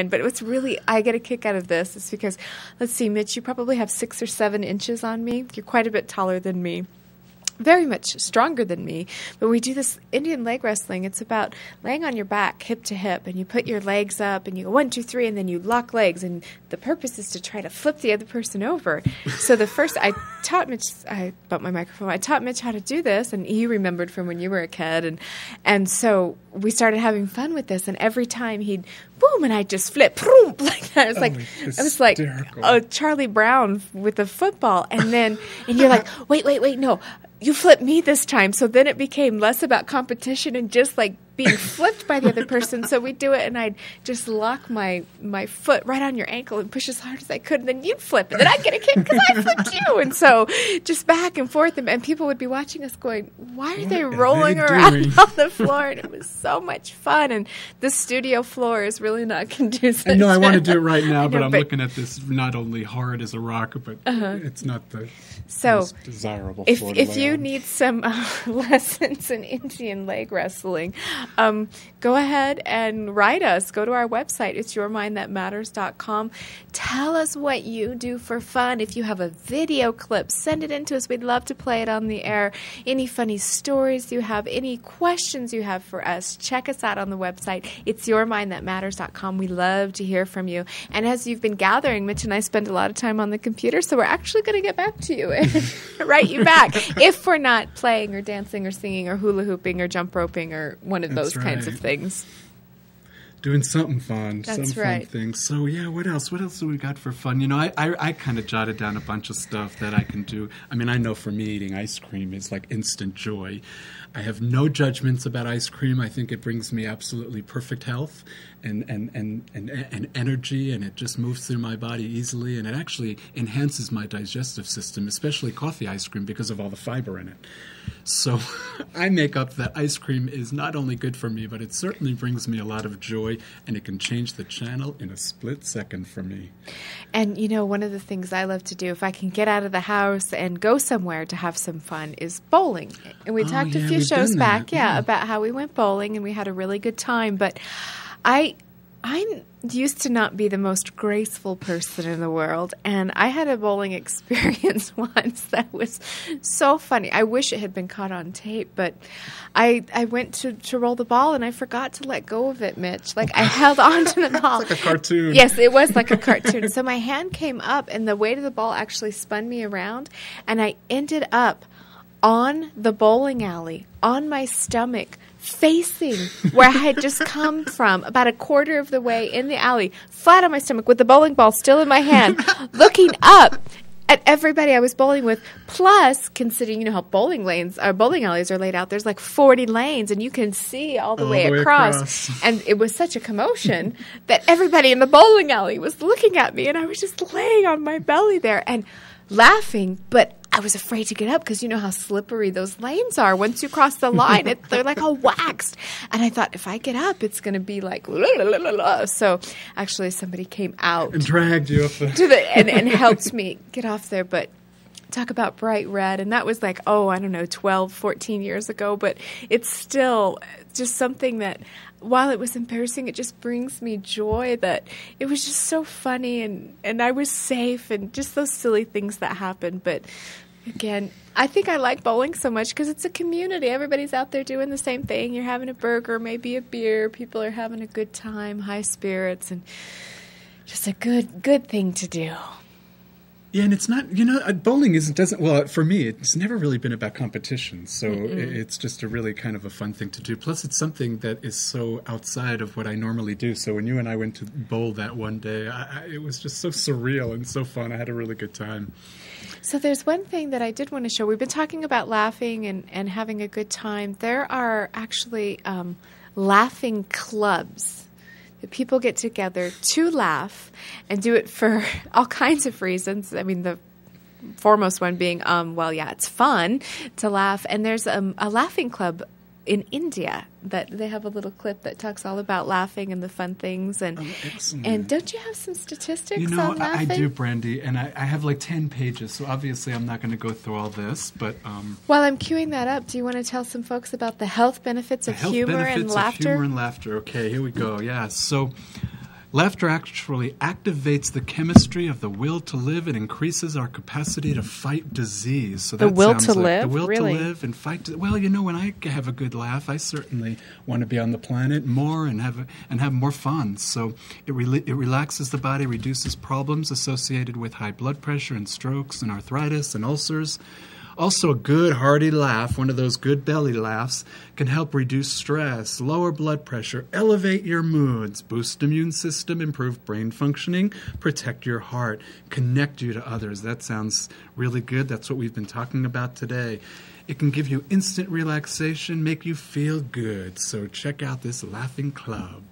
But what's really, I get a kick out of this is because, let's see, Mitch, you probably have 6 or 7 inches on me. You're quite a bit taller than me. Very much stronger than me, but we do this Indian leg wrestling. It's about laying on your back, hip to hip, and you put your legs up, and you go 1, 2, 3, and then you lock legs, and the purpose is to try to flip the other person over. So the first, I taught Mitch, I bumped my microphone, I taught Mitch how to do this, and he remembered from when you were a kid, and so we started having fun with this, and every time he'd boom, and I'd just flip, boom, like that. It was like Charlie Brown with a football, and you're like, wait, no. You flipped me this time. So then it became less about competition and just like being flipped by the other person. So we'd do it, and I'd just lock my foot right on your ankle and push as hard as I could, and then you'd flip, and then I'd get a kick because I flipped you. And so just back and forth, and people would be watching us going, why are they rolling around on the floor? And it was so much fun, and this studio floor is really not conducive. I know I want to do it right now, but I'm looking at this not only hard as a rock, but it's not the most desirable floor to if you need some lessons in Indian leg wrestling, go ahead and write us. Go to our website. It's yourmindthatmatters.com. Tell us what you do for fun. If you have a video clip, send it in to us. We'd love to play it on the air. Any funny stories you have, any questions you have for us, check us out on the website. It's yourmindthatmatters.com. We love to hear from you. And as you've been gathering, Mitch and I spend a lot of time on the computer, so we're actually going to get back to you and write you back if we're not playing or dancing or singing or hula hooping or jump roping or one of those kinds of things. Doing something fun. That's some fun things. So, yeah, what else? What else do we got for fun? You know, I kind of jotted down a bunch of stuff that I can do. I mean, I know for me eating ice cream is like instant joy. I have no judgments about ice cream. I think it brings me absolutely perfect health and energy, and it just moves through my body easily, and it actually enhances my digestive system, especially coffee ice cream, because of all the fiber in it. So I make up that ice cream is not only good for me, but it certainly brings me a lot of joy, and it can change the channel in a split second for me. And, you know, one of the things I love to do, if I can get out of the house and go somewhere to have some fun, is bowling. And we talked a few shows back, about how we went bowling, and we had a really good time. But I used to not be the most graceful person in the world, and I had a bowling experience once that was so funny. I wish it had been caught on tape, but I went to roll the ball, and I forgot to let go of it, Mitch. Like, I held on to the ball. It's like a cartoon. Yes, it was like a cartoon. So my hand came up, and the weight of the ball actually spun me around, and I ended up on the bowling alley, on my stomach, facing where I had just come from, about a quarter of the way in the alley, flat on my stomach with the bowling ball still in my hand, looking up at everybody I was bowling with. Plus, considering, you know, how bowling alleys are laid out, there's like 40 lanes, and you can see all the way across. And it was such a commotion that everybody in the bowling alley was looking at me, and I was just laying on my belly there and laughing, but I was afraid to get up because you know how slippery those lanes are. Once you cross the line, they're like all waxed. And I thought, if I get up, it's going to be like, la, la, la, la, la. So actually somebody came out and dragged you up and helped me get off there. But talk about bright red. And that was like, 12, 14 years ago. But it's still just something that, while it was embarrassing, it just brings me joy that it was just so funny, and I was safe, and just those silly things that happened. But again, I think I like bowling so much because it's a community. Everybody's out there doing the same thing. You're having a burger, maybe a beer. People are having a good time, high spirits, and just a good thing to do. Yeah, and it's not, you know, bowling for me, it's never really been about competition. So it's just a really kind of a fun thing to do. Plus, it's something that is so outside of what I normally do. So when you and I went to bowl that one day, it was just so surreal and so fun. I had a really good time. So there's one thing that I did want to show. We've been talking about laughing and having a good time. There are actually laughing clubs. People get together to laugh and do it for all kinds of reasons. I mean, the foremost one being, it's fun to laugh. And there's a laughing club in India that they have a little clip that talks all about laughing and the fun things. And and don't you have some statistics on laughing? I do, Brandy, and I have like 10 pages, so obviously I'm not going to go through all this. But while I'm queuing that up, do you want to tell some folks about the health benefits of humor and laughter? Humor and laughter. Okay, here we go. Yeah, so Laughter actually activates the chemistry of the will to live. It increases our capacity to fight disease. So The that will sounds to like live? the will Really? to live and fight. Well, you know, when I have a good laugh, I certainly want to be on the planet more and have more fun. So it relaxes the body, reduces problems associated with high blood pressure and strokes and arthritis and ulcers. Also, a good hearty laugh, one of those good belly laughs, can help reduce stress, lower blood pressure, elevate your moods, boost immune system, improve brain functioning, protect your heart, connect you to others. That sounds really good. That's what we've been talking about today. It can give you instant relaxation, make you feel good. So check out this Laughing Club.